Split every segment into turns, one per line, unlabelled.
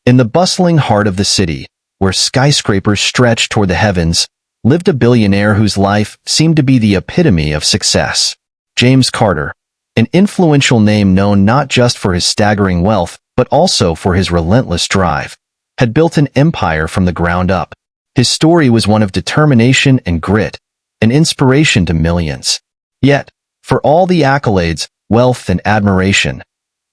In the bustling heart of the city, where skyscrapers stretched toward the heavens, lived a billionaire whose life seemed to be the epitome of success. James Carter, an influential name known not just for his staggering wealth, but also for his relentless drive, had built an empire from the ground up. His story was one of determination and grit, an inspiration to millions. Yet, for all the accolades, wealth, and admiration,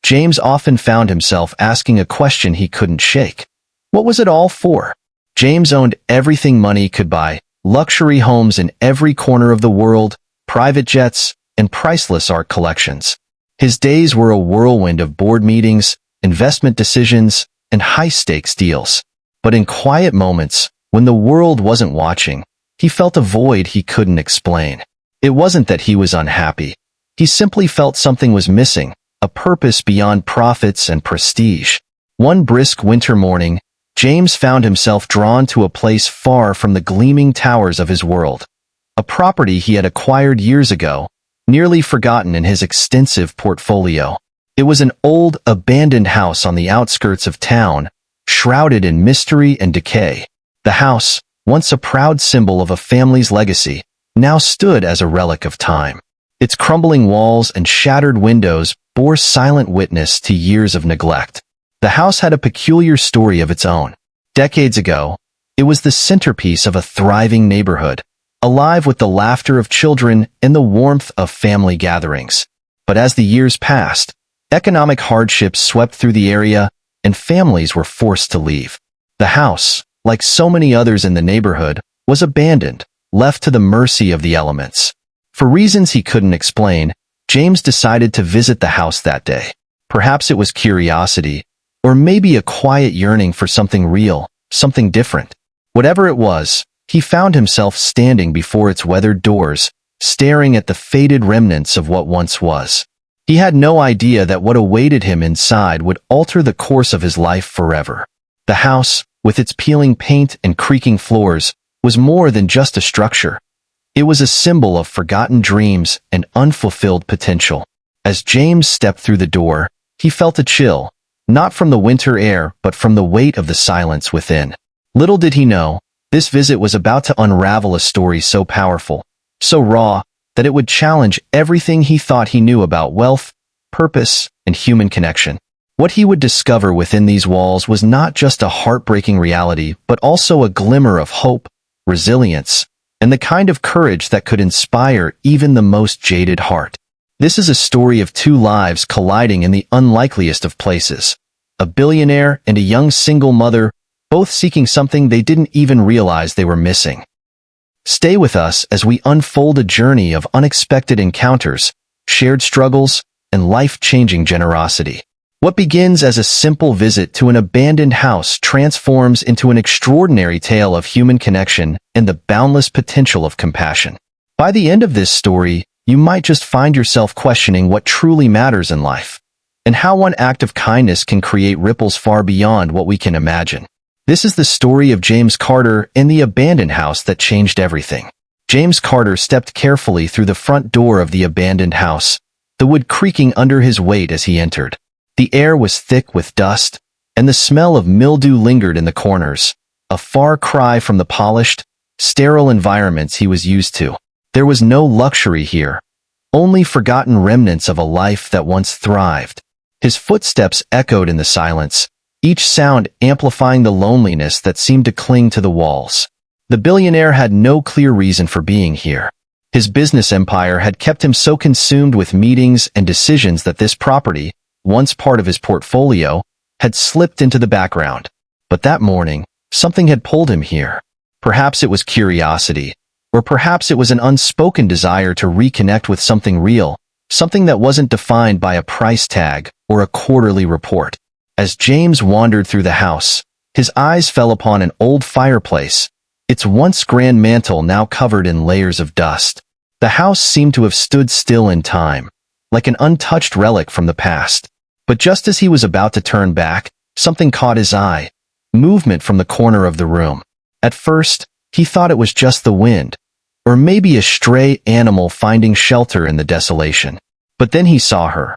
James often found himself asking a question he couldn't shake. What was it all for? James owned everything money could buy, luxury homes in every corner of the world, private jets, and priceless art collections. His days were a whirlwind of board meetings, investment decisions, and high-stakes deals. But in quiet moments, when the world wasn't watching, he felt a void he couldn't explain. It wasn't that he was unhappy. He simply felt something was missing, a purpose beyond profits and prestige. One brisk winter morning, James found himself drawn to a place far from the gleaming towers of his world. A property he had acquired years ago, nearly forgotten in his extensive portfolio. It was an old, abandoned house on the outskirts of town, shrouded in mystery and decay. The house, once a proud symbol of a family's legacy, now stood as a relic of time. Its crumbling walls and shattered windows bore silent witness to years of neglect. The house had a peculiar story of its own. Decades ago, it was the centerpiece of a thriving neighborhood, alive with the laughter of children and the warmth of family gatherings. But as the years passed, economic hardships swept through the area, and families were forced to leave. The house, like so many others in the neighborhood, was abandoned, left to the mercy of the elements. For reasons he couldn't explain, James decided to visit the house that day. Perhaps it was curiosity, or maybe a quiet yearning for something real, something different. Whatever it was, he found himself standing before its weathered doors, staring at the faded remnants of what once was. He had no idea that what awaited him inside would alter the course of his life forever. The house, with its peeling paint and creaking floors, was more than just a structure. It was a symbol of forgotten dreams and unfulfilled potential. As James stepped through the door, he felt a chill, not from the winter air but from the weight of the silence within. Little did he know, this visit was about to unravel a story so powerful, so raw, that it would challenge everything he thought he knew about wealth, purpose, and human connection. What he would discover within these walls was not just a heartbreaking reality, but also a glimmer of hope, resilience, and the kind of courage that could inspire even the most jaded heart. This is a story of two lives colliding in the unlikeliest of places. A billionaire and a young single mother, both seeking something they didn't even realize they were missing. Stay with us as we unfold a journey of unexpected encounters, shared struggles, and life-changing generosity. What begins as a simple visit to an abandoned house transforms into an extraordinary tale of human connection and the boundless potential of compassion. By the end of this story, you might just find yourself questioning what truly matters in life, and how one act of kindness can create ripples far beyond what we can imagine. This is the story of James Carter and the abandoned house that changed everything. James Carter stepped carefully through the front door of the abandoned house, the wood creaking under his weight as he entered. The air was thick with dust, and the smell of mildew lingered in the corners, a far cry from the polished, sterile environments he was used to. There was no luxury here, only forgotten remnants of a life that once thrived. His footsteps echoed in the silence, each sound amplifying the loneliness that seemed to cling to the walls. The billionaire had no clear reason for being here. His business empire had kept him so consumed with meetings and decisions that this property, once part of his portfolio, had slipped into the background. But that morning, something had pulled him here. Perhaps it was curiosity, or perhaps it was an unspoken desire to reconnect with something real, something that wasn't defined by a price tag or a quarterly report. As James wandered through the house, his eyes fell upon an old fireplace, its once grand mantel now covered in layers of dust. The house seemed to have stood still in time, like an untouched relic from the past. But just as he was about to turn back, something caught his eye, movement from the corner of the room. At first, he thought it was just the wind, or maybe a stray animal finding shelter in the desolation. But then he saw her,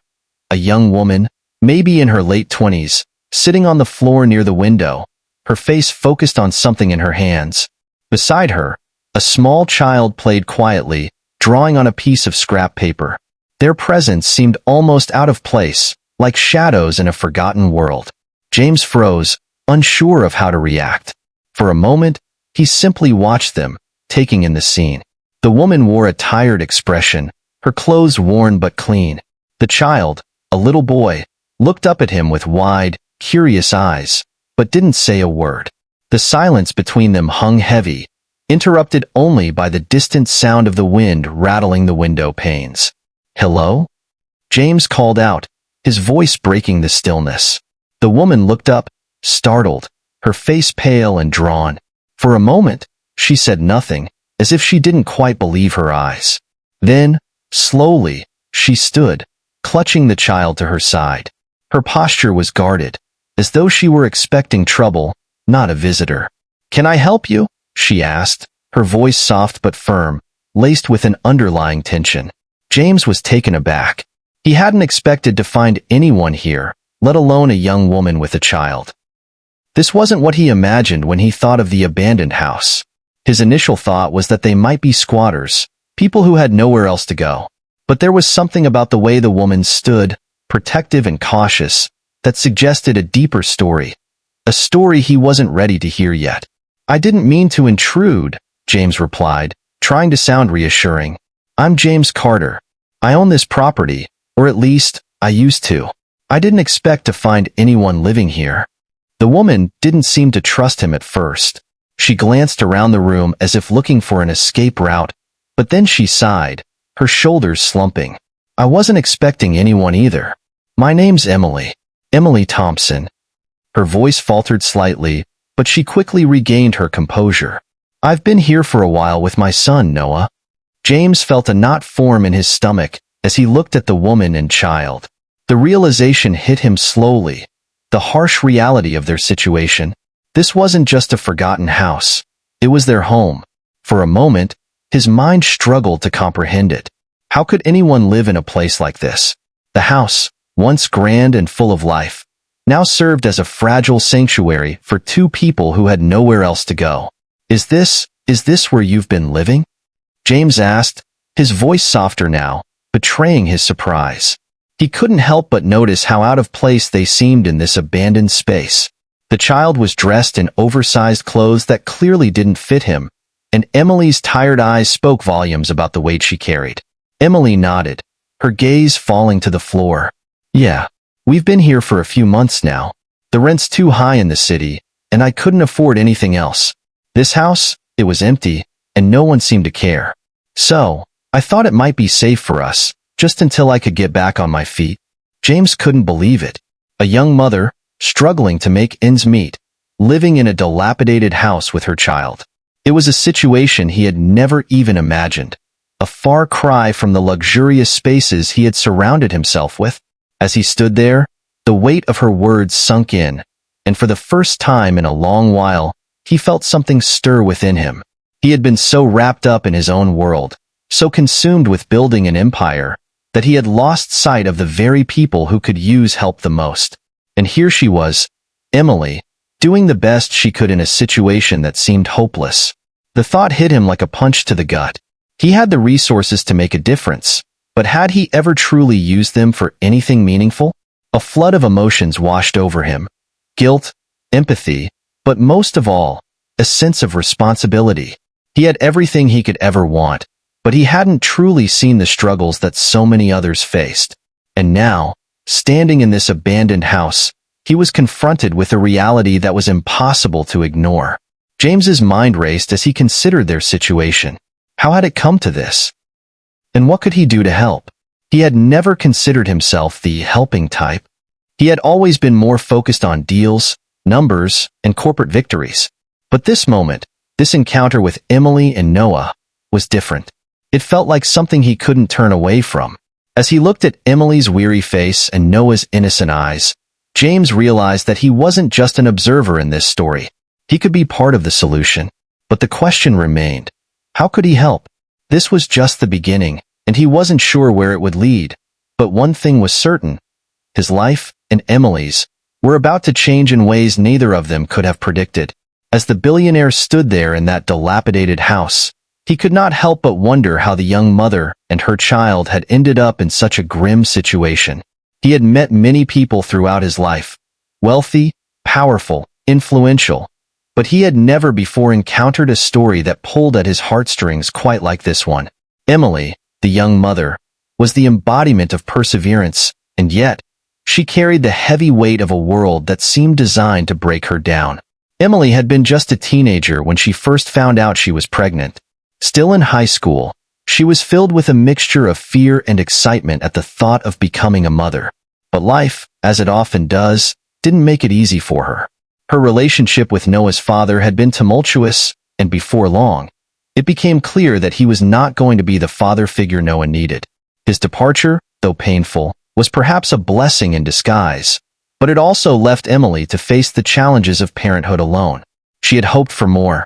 a young woman, maybe in her late 20s, sitting on the floor near the window, her face focused on something in her hands. Beside her, a small child played quietly, drawing on a piece of scrap paper. Their presence seemed almost out of place, like shadows in a forgotten world. James froze, unsure of how to react. For a moment, he simply watched them, taking in the scene. The woman wore a tired expression, her clothes worn but clean. The child, a little boy, looked up at him with wide, curious eyes, but didn't say a word. The silence between them hung heavy, interrupted only by the distant sound of the wind rattling the window panes. "Hello?" James called out, his voice breaking the stillness. The woman looked up, startled, her face pale and drawn. For a moment, she said nothing, as if she didn't quite believe her eyes. Then, slowly, she stood, clutching the child to her side. Her posture was guarded, as though she were expecting trouble, not a visitor. "Can I help you?" she asked, her voice soft but firm, laced with an underlying tension. James was taken aback. He hadn't expected to find anyone here, let alone a young woman with a child. This wasn't what he imagined when he thought of the abandoned house. His initial thought was that they might be squatters, people who had nowhere else to go. But there was something about the way the woman stood, protective and cautious, that suggested a deeper story. A story he wasn't ready to hear yet. "I didn't mean to intrude," James replied, trying to sound reassuring. "I'm James Carter. I own this property, or at least, I used to. I didn't expect to find anyone living here." The woman didn't seem to trust him at first. She glanced around the room as if looking for an escape route, but then she sighed, her shoulders slumping. "I wasn't expecting anyone either. My name's Emily. Emily Thompson." Her voice faltered slightly, but she quickly regained her composure. "I've been here for a while with my son, Noah." James felt a knot form in his stomach as he looked at the woman and child. The realization hit him slowly, the harsh reality of their situation. This wasn't just a forgotten house. It was their home. For a moment, his mind struggled to comprehend it. How could anyone live in a place like this? The house, once grand and full of life, now served as a fragile sanctuary for two people who had nowhere else to go. Is this where you've been living?" James asked, his voice softer now, betraying his surprise. He couldn't help but notice how out of place they seemed in this abandoned space. The child was dressed in oversized clothes that clearly didn't fit him, and Emily's tired eyes spoke volumes about the weight she carried. Emily nodded, her gaze falling to the floor. "Yeah, we've been here for a few months now. The rent's too high in the city, and I couldn't afford anything else. This house, it was empty, and no one seemed to care. So, I thought it might be safe for us, just until I could get back on my feet." James couldn't believe it. A young mother, struggling to make ends meet, living in a dilapidated house with her child. It was a situation he had never even imagined. A far cry from the luxurious spaces he had surrounded himself with. As he stood there, the weight of her words sunk in, and for the first time in a long while, he felt something stir within him. He had been so wrapped up in his own world, so consumed with building an empire, that he had lost sight of the very people who could use help the most. And here she was, Emily, doing the best she could in a situation that seemed hopeless. The thought hit him like a punch to the gut. He had the resources to make a difference, but had he ever truly used them for anything meaningful? A flood of emotions washed over him. Guilt, empathy, but most of all, a sense of responsibility. He had everything he could ever want, but he hadn't truly seen the struggles that so many others faced. And now, standing in this abandoned house, he was confronted with a reality that was impossible to ignore. James's mind raced as he considered their situation. How had it come to this? And what could he do to help? He had never considered himself the helping type. He had always been more focused on deals, numbers, and corporate victories. But this moment, this encounter with Emily and Noah, was different. It felt like something he couldn't turn away from. As he looked at Emily's weary face and Noah's innocent eyes, James realized that he wasn't just an observer in this story. He could be part of the solution. But the question remained, how could he help? This was just the beginning, and he wasn't sure where it would lead. But one thing was certain. His life, and Emily's, were about to change in ways neither of them could have predicted. As the billionaire stood there in that dilapidated house, he could not help but wonder how the young mother and her child had ended up in such a grim situation. He had met many people throughout his life, wealthy, powerful, influential, but he had never before encountered a story that pulled at his heartstrings quite like this one. Emily, the young mother, was the embodiment of perseverance, and yet, she carried the heavy weight of a world that seemed designed to break her down. Emily had been just a teenager when she first found out she was pregnant. Still in high school, she was filled with a mixture of fear and excitement at the thought of becoming a mother. But life, as it often does, didn't make it easy for her. Her relationship with Noah's father had been tumultuous, and before long, it became clear that he was not going to be the father figure Noah needed. His departure, though painful, was perhaps a blessing in disguise, but it also left Emily to face the challenges of parenthood alone. She had hoped for more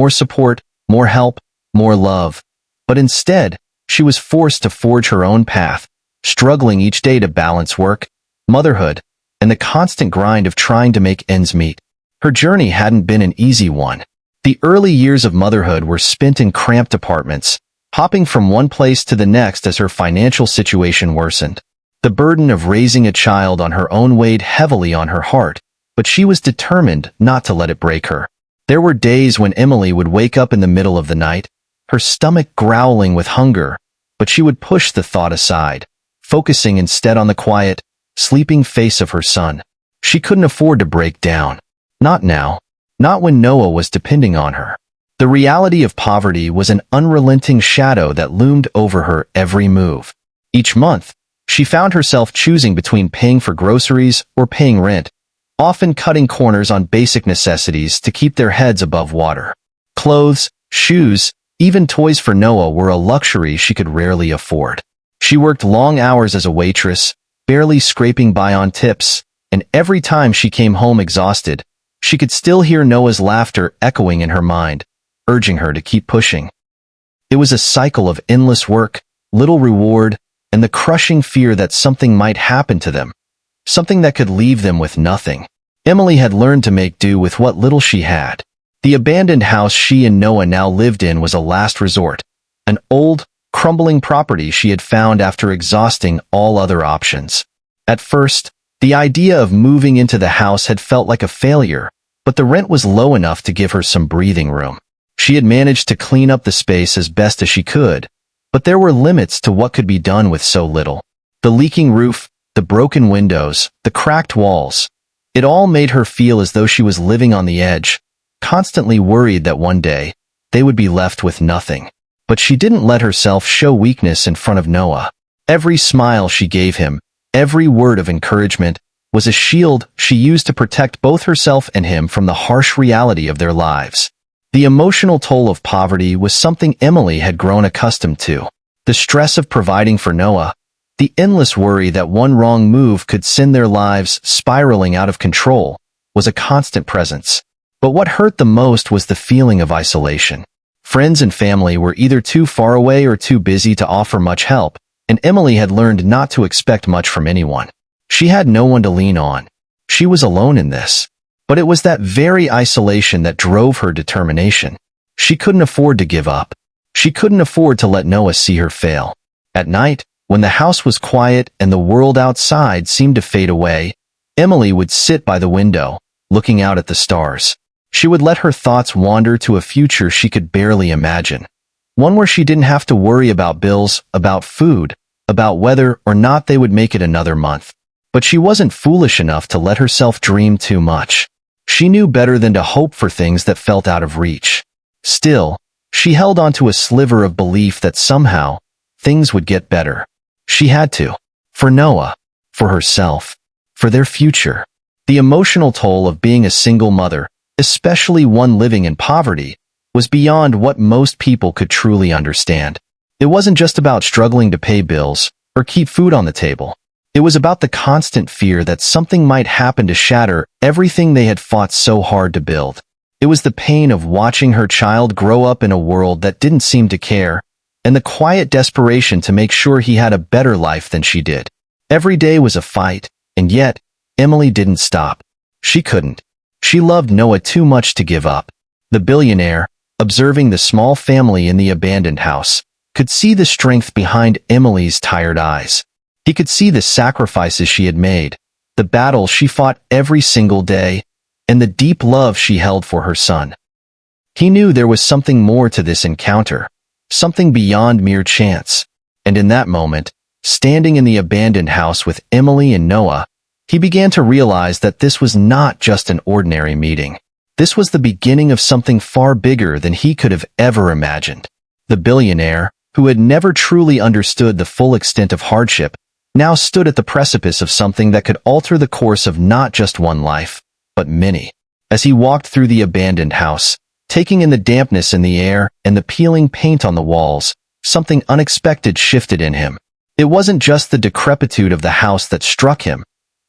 support, more help, more love, but instead, she was forced to forge her own path, struggling each day to balance work, motherhood, and the constant grind of trying to make ends meet. Her journey hadn't been an easy one. The early years of motherhood were spent in cramped apartments, hopping from one place to the next as her financial situation worsened. The burden of raising a child on her own weighed heavily on her heart, but she was determined not to let it break her. There were days when Emily would wake up in the middle of the night, her stomach growling with hunger, but she would push the thought aside, focusing instead on the quiet, sleeping face of her son. She couldn't afford to break down. Not now. Not when Noah was depending on her. The reality of poverty was an unrelenting shadow that loomed over her every move. Each month, she found herself choosing between paying for groceries or paying rent, often cutting corners on basic necessities to keep their heads above water. Clothes, shoes, even toys for Noah were a luxury she could rarely afford. She worked long hours as a waitress, barely scraping by on tips, and every time she came home exhausted, she could still hear Noah's laughter echoing in her mind, urging her to keep pushing. It was a cycle of endless work, little reward, and the crushing fear that something might happen to them, something that could leave them with nothing. Emily had learned to make do with what little she had. The abandoned house she and Noah now lived in was a last resort, an old, crumbling property she had found after exhausting all other options. At first, the idea of moving into the house had felt like a failure, but the rent was low enough to give her some breathing room. She had managed to clean up the space as best as she could, but there were limits to what could be done with so little. The leaking roof, the broken windows, the cracked walls, it all made her feel as though she was living on the edge, constantly worried that one day, they would be left with nothing. But she didn't let herself show weakness in front of Noah. Every smile she gave him, every word of encouragement, was a shield she used to protect both herself and him from the harsh reality of their lives. The emotional toll of poverty was something Emily had grown accustomed to. The stress of providing for Noah, the endless worry that one wrong move could send their lives spiraling out of control, was a constant presence. But what hurt the most was the feeling of isolation. Friends and family were either too far away or too busy to offer much help, and Emily had learned not to expect much from anyone. She had no one to lean on. She was alone in this. But it was that very isolation that drove her determination. She couldn't afford to give up. She couldn't afford to let Noah see her fail. At night, when the house was quiet and the world outside seemed to fade away, Emily would sit by the window, looking out at the stars. She would let her thoughts wander to a future she could barely imagine. One where she didn't have to worry about bills, about food, about whether or not they would make it another month. But she wasn't foolish enough to let herself dream too much. She knew better than to hope for things that felt out of reach. Still, she held onto a sliver of belief that somehow, things would get better. She had to. For Noah. For herself. For their future. The emotional toll of being a single mother, especially one living in poverty, was beyond what most people could truly understand. It wasn't just about struggling to pay bills or keep food on the table. It was about the constant fear that something might happen to shatter everything they had fought so hard to build. It was the pain of watching her child grow up in a world that didn't seem to care, and the quiet desperation to make sure he had a better life than she did. Every day was a fight, and yet, Emily didn't stop. She couldn't. She loved Noah too much to give up. The billionaire, observing the small family in the abandoned house, could see the strength behind Emily's tired eyes. He could see the sacrifices she had made, the battles she fought every single day, and the deep love she held for her son. He knew there was something more to this encounter, something beyond mere chance. And in that moment, standing in the abandoned house with Emily and Noah, he began to realize that this was not just an ordinary meeting. This was the beginning of something far bigger than he could have ever imagined. The billionaire, who had never truly understood the full extent of hardship, now stood at the precipice of something that could alter the course of not just one life, but many. As he walked through the abandoned house, taking in the dampness in the air and the peeling paint on the walls, something unexpected shifted in him. It wasn't just the decrepitude of the house that struck him.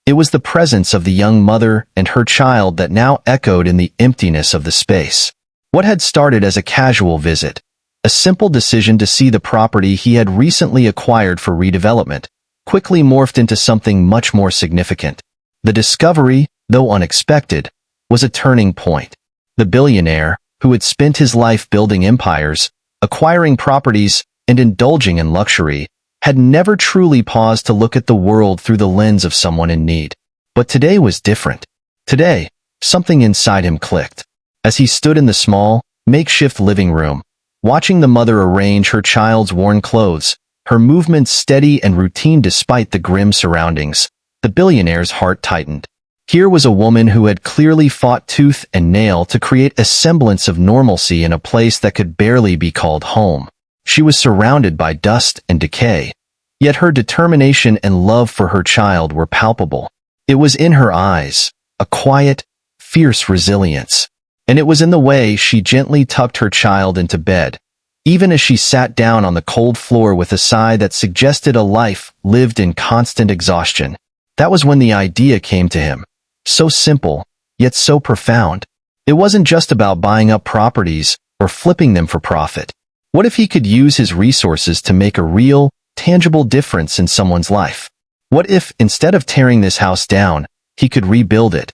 It was the presence of the young mother and her child that now echoed in the emptiness of the space. What had started as a casual visit, a simple decision to see the property he had recently acquired for redevelopment, quickly morphed into something much more significant. The discovery, though unexpected, was a turning point. The billionaire, who had spent his life building empires, acquiring properties, and indulging in luxury, had never truly paused to look at the world through the lens of someone in need. But today was different. Today, something inside him clicked. As he stood in the small, makeshift living room, watching the mother arrange her child's worn clothes, her movements steady and routine despite the grim surroundings, the billionaire's heart tightened. Here was a woman who had clearly fought tooth and nail to create a semblance of normalcy in a place that could barely be called home. She was surrounded by dust and decay, yet her determination and love for her child were palpable. It was in her eyes, a quiet, fierce resilience, and it was in the way she gently tucked her child into bed, even as she sat down on the cold floor with a sigh that suggested a life lived in constant exhaustion. That was when the idea came to him. So simple, yet so profound. It wasn't just about buying up properties or flipping them for profit. What if he could use his resources to make a real, tangible difference in someone's life? What if, instead of tearing this house down, he could rebuild it?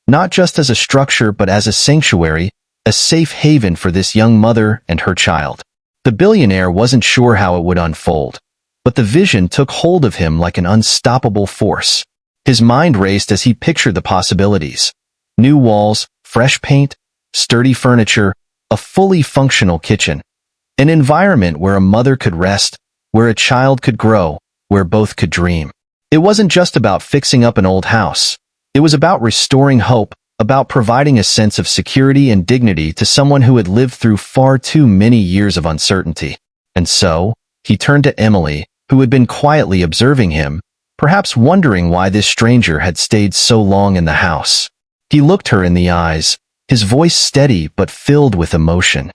Not just as a structure but as a sanctuary, a safe haven for this young mother and her child. The billionaire wasn't sure how it would unfold, but the vision took hold of him like an unstoppable force. His mind raced as he pictured the possibilities. New walls, fresh paint, sturdy furniture, a fully functional kitchen. An environment where a mother could rest, where a child could grow, where both could dream. It wasn't just about fixing up an old house. It was about restoring hope, about providing a sense of security and dignity to someone who had lived through far too many years of uncertainty. And so, he turned to Emily, who had been quietly observing him, perhaps wondering why this stranger had stayed so long in the house. He looked her in the eyes, his voice steady but filled with emotion.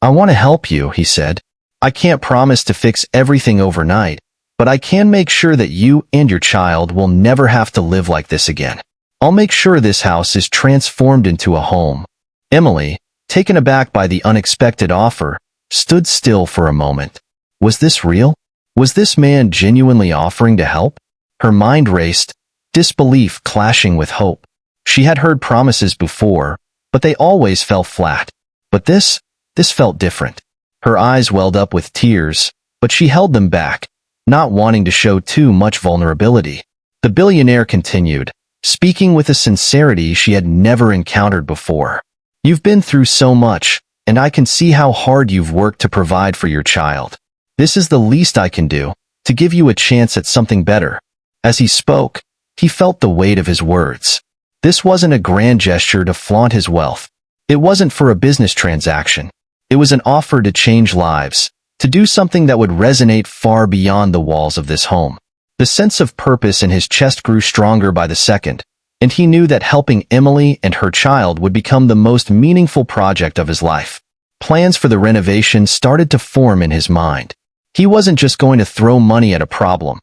"I want to help you," he said. "I can't promise to fix everything overnight, but I can make sure that you and your child will never have to live like this again. I'll make sure this house is transformed into a home." Emily, taken aback by the unexpected offer, stood still for a moment. Was this real? Was this man genuinely offering to help? Her mind raced, disbelief clashing with hope. She had heard promises before, but they always fell flat. But this felt different. Her eyes welled up with tears, but she held them back, not wanting to show too much vulnerability. The billionaire continued, speaking with a sincerity she had never encountered before. "You've been through so much, and I can see how hard you've worked to provide for your child. This is the least I can do, to give you a chance at something better." As he spoke, he felt the weight of his words. This wasn't a grand gesture to flaunt his wealth. It wasn't for a business transaction. It was an offer to change lives, to do something that would resonate far beyond the walls of this home. The sense of purpose in his chest grew stronger by the second, and he knew that helping Emily and her child would become the most meaningful project of his life. Plans for the renovation started to form in his mind. He wasn't just going to throw money at a problem.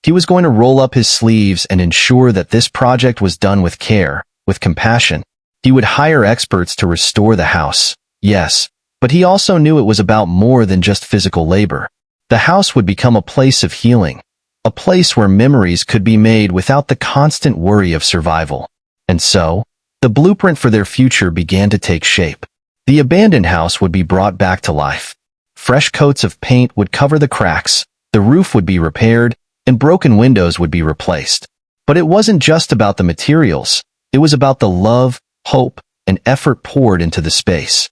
He was going to roll up his sleeves and ensure that this project was done with care, with compassion. He would hire experts to restore the house, yes, but he also knew it was about more than just physical labor. The house would become a place of healing, a place where memories could be made without the constant worry of survival. And so, the blueprint for their future began to take shape. The abandoned house would be brought back to life. Fresh coats of paint would cover the cracks, the roof would be repaired, and broken windows would be replaced. But it wasn't just about the materials. It was about the love, hope, and effort poured into the space.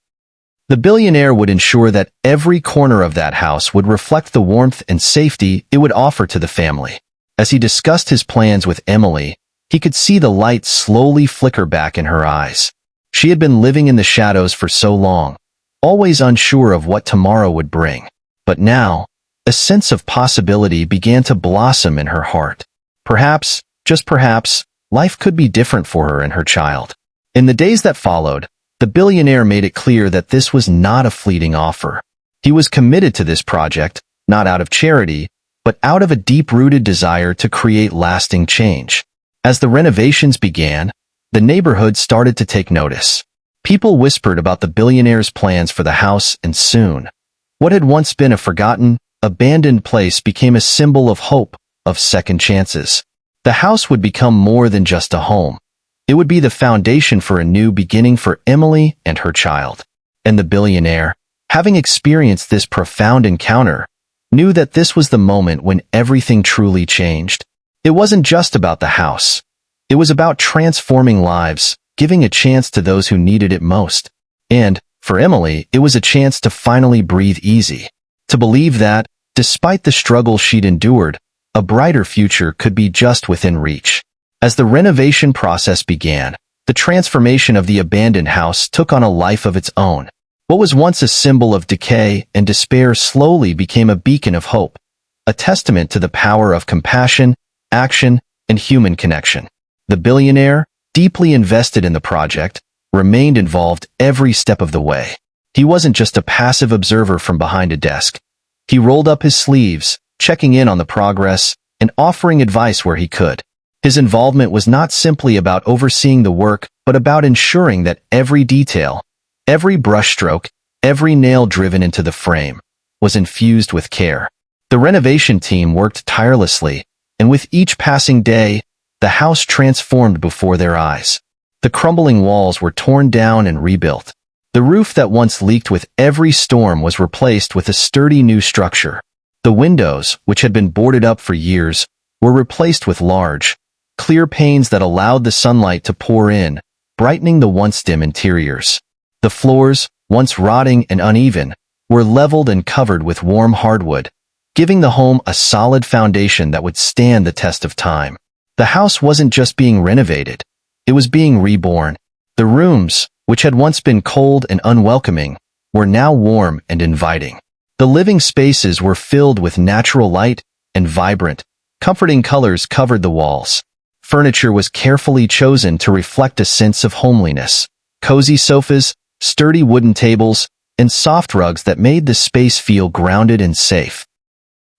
The billionaire would ensure that every corner of that house would reflect the warmth and safety it would offer to the family. As he discussed his plans with Emily, he could see the light slowly flicker back in her eyes. She had been living in the shadows for so long, always unsure of what tomorrow would bring. But now, a sense of possibility began to blossom in her heart. Perhaps, just perhaps, life could be different for her and her child. In the days that followed, the billionaire made it clear that this was not a fleeting offer. He was committed to this project, not out of charity, but out of a deep-rooted desire to create lasting change. As the renovations began, the neighborhood started to take notice. People whispered about the billionaire's plans for the house, and soon, what had once been a forgotten, abandoned place became a symbol of hope, of second chances. The house would become more than just a home. It would be the foundation for a new beginning for Emily and her child. And the billionaire, having experienced this profound encounter, knew that this was the moment when everything truly changed. It wasn't just about the house. It was about transforming lives, giving a chance to those who needed it most. And, for Emily, it was a chance to finally breathe easy. To believe that, despite the struggle she'd endured, a brighter future could be just within reach. As the renovation process began, the transformation of the abandoned house took on a life of its own. What was once a symbol of decay and despair slowly became a beacon of hope, a testament to the power of compassion, action, and human connection. The billionaire, deeply invested in the project, remained involved every step of the way. He wasn't just a passive observer from behind a desk. He rolled up his sleeves, checking in on the progress, and offering advice where he could. His involvement was not simply about overseeing the work, but about ensuring that every detail, every brushstroke, every nail driven into the frame, was infused with care. The renovation team worked tirelessly, and with each passing day, the house transformed before their eyes. The crumbling walls were torn down and rebuilt. The roof that once leaked with every storm was replaced with a sturdy new structure. The windows, which had been boarded up for years, were replaced with large, clear panes that allowed the sunlight to pour in, brightening the once dim interiors. The floors, once rotting and uneven, were leveled and covered with warm hardwood, giving the home a solid foundation that would stand the test of time. The house wasn't just being renovated, it was being reborn. The rooms, which had once been cold and unwelcoming, were now warm and inviting. The living spaces were filled with natural light, and vibrant, comforting colors covered the walls. Furniture was carefully chosen to reflect a sense of homeliness. Cozy sofas, sturdy wooden tables, and soft rugs that made the space feel grounded and safe.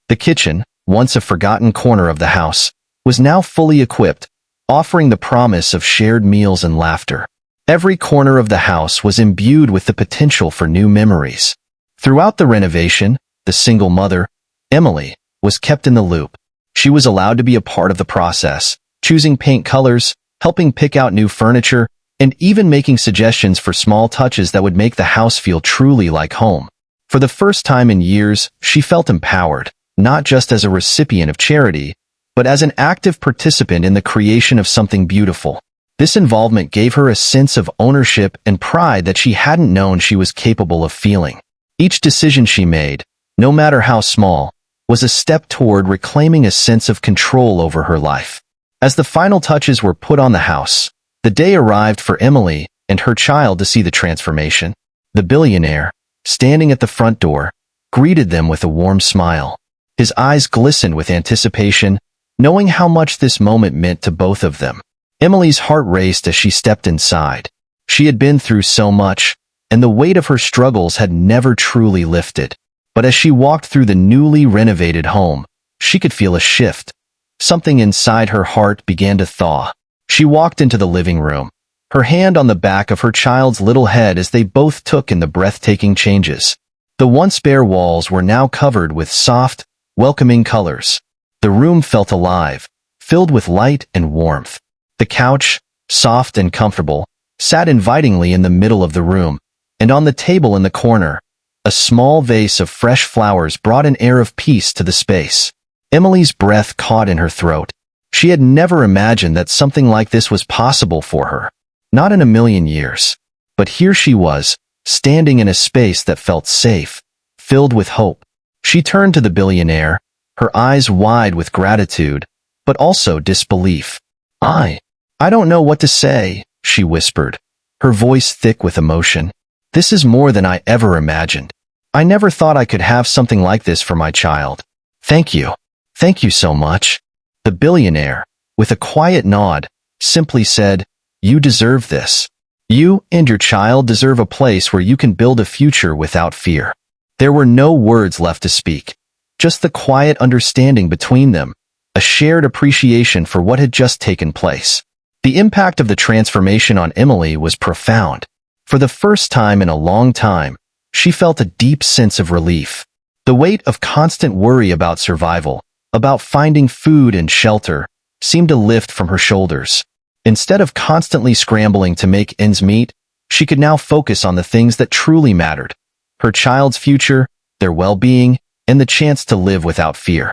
The kitchen, once a forgotten corner of the house, was now fully equipped, offering the promise of shared meals and laughter. Every corner of the house was imbued with the potential for new memories. Throughout the renovation, the single mother, Emily, was kept in the loop. She was allowed to be a part of the process, choosing paint colors, helping pick out new furniture, and even making suggestions for small touches that would make the house feel truly like home. For the first time in years, she felt empowered, not just as a recipient of charity, but as an active participant in the creation of something beautiful. This involvement gave her a sense of ownership and pride that she hadn't known she was capable of feeling. Each decision she made, no matter how small, was a step toward reclaiming a sense of control over her life. As the final touches were put on the house, the day arrived for Emily and her child to see the transformation. The billionaire, standing at the front door, greeted them with a warm smile. His eyes glistened with anticipation, knowing how much this moment meant to both of them. Emily's heart raced as she stepped inside. She had been through so much, and the weight of her struggles had never truly lifted. But as she walked through the newly renovated home, she could feel a shift. Something inside her heart began to thaw. She walked into the living room, her hand on the back of her child's little head as they both took in the breathtaking changes. The once bare walls were now covered with soft, welcoming colors. The room felt alive, filled with light and warmth. The couch, soft and comfortable, sat invitingly in the middle of the room, and on the table in the corner, a small vase of fresh flowers brought an air of peace to the space. Emily's breath caught in her throat. She had never imagined that something like this was possible for her. Not in a million years. But here she was, standing in a space that felt safe, filled with hope. She turned to the billionaire, her eyes wide with gratitude, but also disbelief. I don't know what to say," she whispered, her voice thick with emotion. "This is more than I ever imagined. I never thought I could have something like this for my child. Thank you. Thank you so much." The billionaire, with a quiet nod, simply said, "You deserve this. You and your child deserve a place where you can build a future without fear." There were no words left to speak, just the quiet understanding between them, a shared appreciation for what had just taken place. The impact of the transformation on Emily was profound. For the first time in a long time, she felt a deep sense of relief. The weight of constant worry about survival, about finding food and shelter, seemed to lift from her shoulders. Instead of constantly scrambling to make ends meet, she could now focus on the things that truly mattered: her child's future, their well-being, and the chance to live without fear.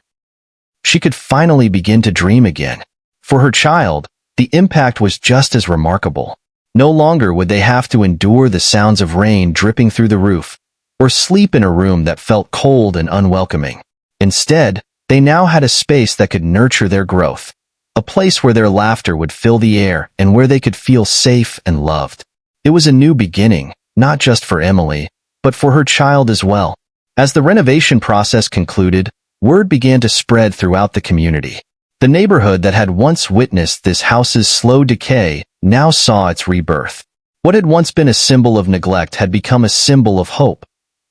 She could finally begin to dream again. For her child, the impact was just as remarkable. No longer would they have to endure the sounds of rain dripping through the roof, or sleep in a room that felt cold and unwelcoming. Instead, they now had a space that could nurture their growth, a place where their laughter would fill the air and where they could feel safe and loved. It was a new beginning, not just for Emily, but for her child as well. As the renovation process concluded, word began to spread throughout the community. The neighborhood that had once witnessed this house's slow decay now saw its rebirth. What had once been a symbol of neglect had become a symbol of hope,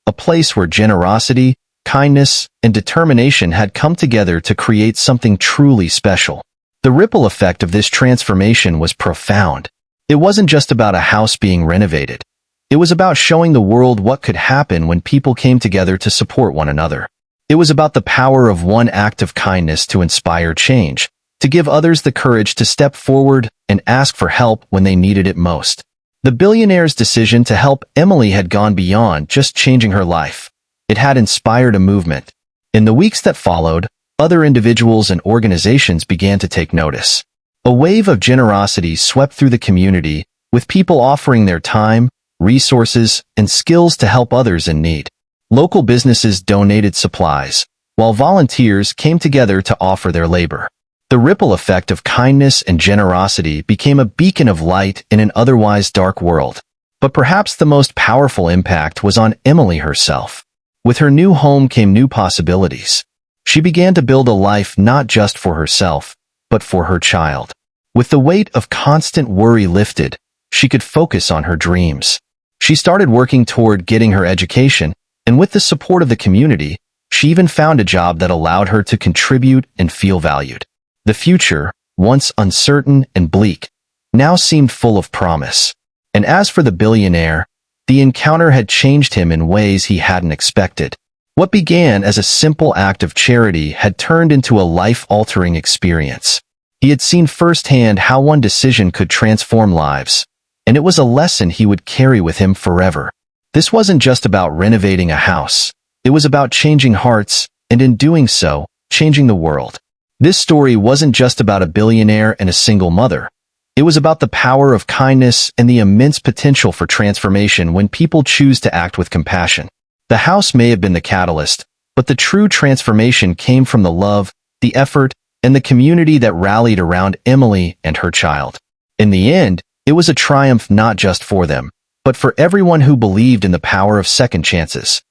a place where generosity, kindness, and determination had come together to create something truly special. The ripple effect of this transformation was profound. It wasn't just about a house being renovated. It was about showing the world what could happen when people came together to support one another. It was about the power of one act of kindness to inspire change, to give others the courage to step forward and ask for help when they needed it most. The billionaire's decision to help Emily had gone beyond just changing her life. It had inspired a movement. In the weeks that followed, other individuals and organizations began to take notice. A wave of generosity swept through the community, with people offering their time, resources, and skills to help others in need. Local businesses donated supplies, while volunteers came together to offer their labor. The ripple effect of kindness and generosity became a beacon of light in an otherwise dark world. But perhaps the most powerful impact was on Emily herself. With her new home came new possibilities. She began to build a life not just for herself, but for her child. With the weight of constant worry lifted, she could focus on her dreams. She started working toward getting her education, and with the support of the community, she even found a job that allowed her to contribute and feel valued. The future, once uncertain and bleak, now seemed full of promise. And as for the billionaire, the encounter had changed him in ways he hadn't expected. What began as a simple act of charity had turned into a life-altering experience. He had seen firsthand how one decision could transform lives, and it was a lesson he would carry with him forever. This wasn't just about renovating a house. It was about changing hearts, and in doing so, changing the world. This story wasn't just about a billionaire and a single mother. It was about the power of kindness and the immense potential for transformation when people choose to act with compassion. The house may have been the catalyst, but the true transformation came from the love, the effort, and the community that rallied around Emily and her child. In the end, it was a triumph not just for them, but for everyone who believed in the power of second chances.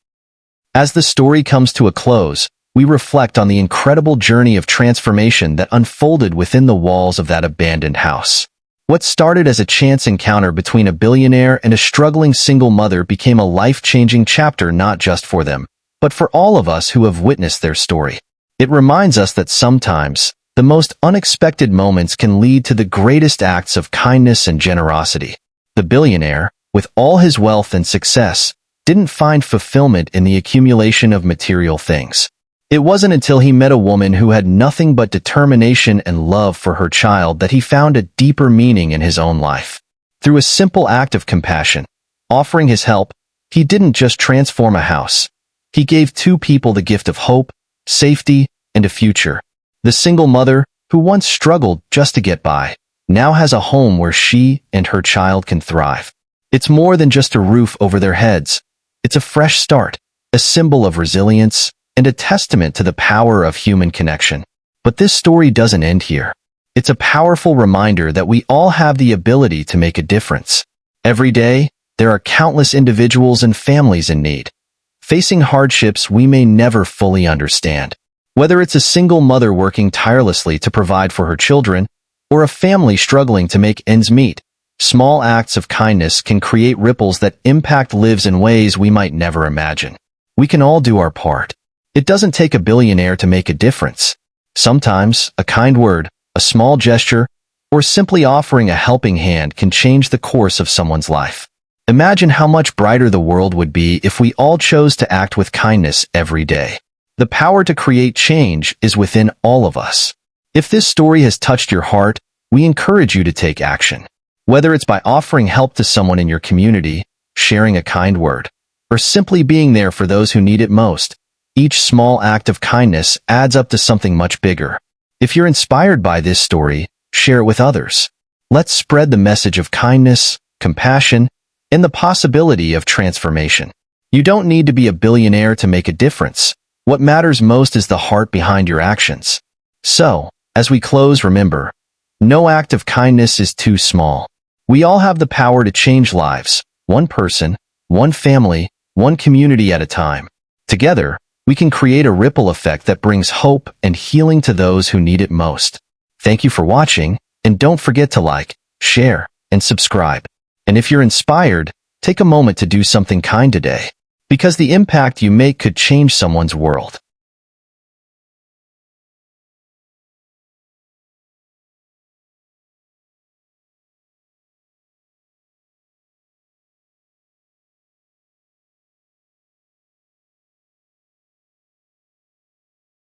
As the story comes to a close, we reflect on the incredible journey of transformation that unfolded within the walls of that abandoned house. What started as a chance encounter between a billionaire and a struggling single mother became a life-changing chapter not just for them, but for all of us who have witnessed their story. It reminds us that sometimes, the most unexpected moments can lead to the greatest acts of kindness and generosity. The billionaire, with all his wealth and success, didn't find fulfillment in the accumulation of material things. It wasn't until he met a woman who had nothing but determination and love for her child that he found a deeper meaning in his own life. Through a simple act of compassion, offering his help, he didn't just transform a house. He gave two people the gift of hope, safety, and a future. The single mother, who once struggled just to get by, now has a home where she and her child can thrive. It's more than just a roof over their heads. It's a fresh start, a symbol of resilience, and a testament to the power of human connection. But this story doesn't end here. It's a powerful reminder that we all have the ability to make a difference. Every day, there are countless individuals and families in need, facing hardships we may never fully understand. Whether it's a single mother working tirelessly to provide for her children, or a family struggling to make ends meet, small acts of kindness can create ripples that impact lives in ways we might never imagine. We can all do our part. It doesn't take a billionaire to make a difference. Sometimes, a kind word, a small gesture, or simply offering a helping hand can change the course of someone's life. Imagine how much brighter the world would be if we all chose to act with kindness every day. The power to create change is within all of us. If this story has touched your heart, we encourage you to take action. Whether it's by offering help to someone in your community, sharing a kind word, or simply being there for those who need it most, each small act of kindness adds up to something much bigger. If you're inspired by this story, share it with others. Let's spread the message of kindness, compassion, and the possibility of transformation. You don't need to be a billionaire to make a difference. What matters most is the heart behind your actions. So, as we close, remember, no act of kindness is too small. We all have the power to change lives, one person, one family, one community at a time. Together, we can create a ripple effect that brings hope and healing to those who need it most. Thank you for watching, and don't forget to like, share, and subscribe. And if you're inspired, take a moment to do something kind today, because the impact you make could change someone's world.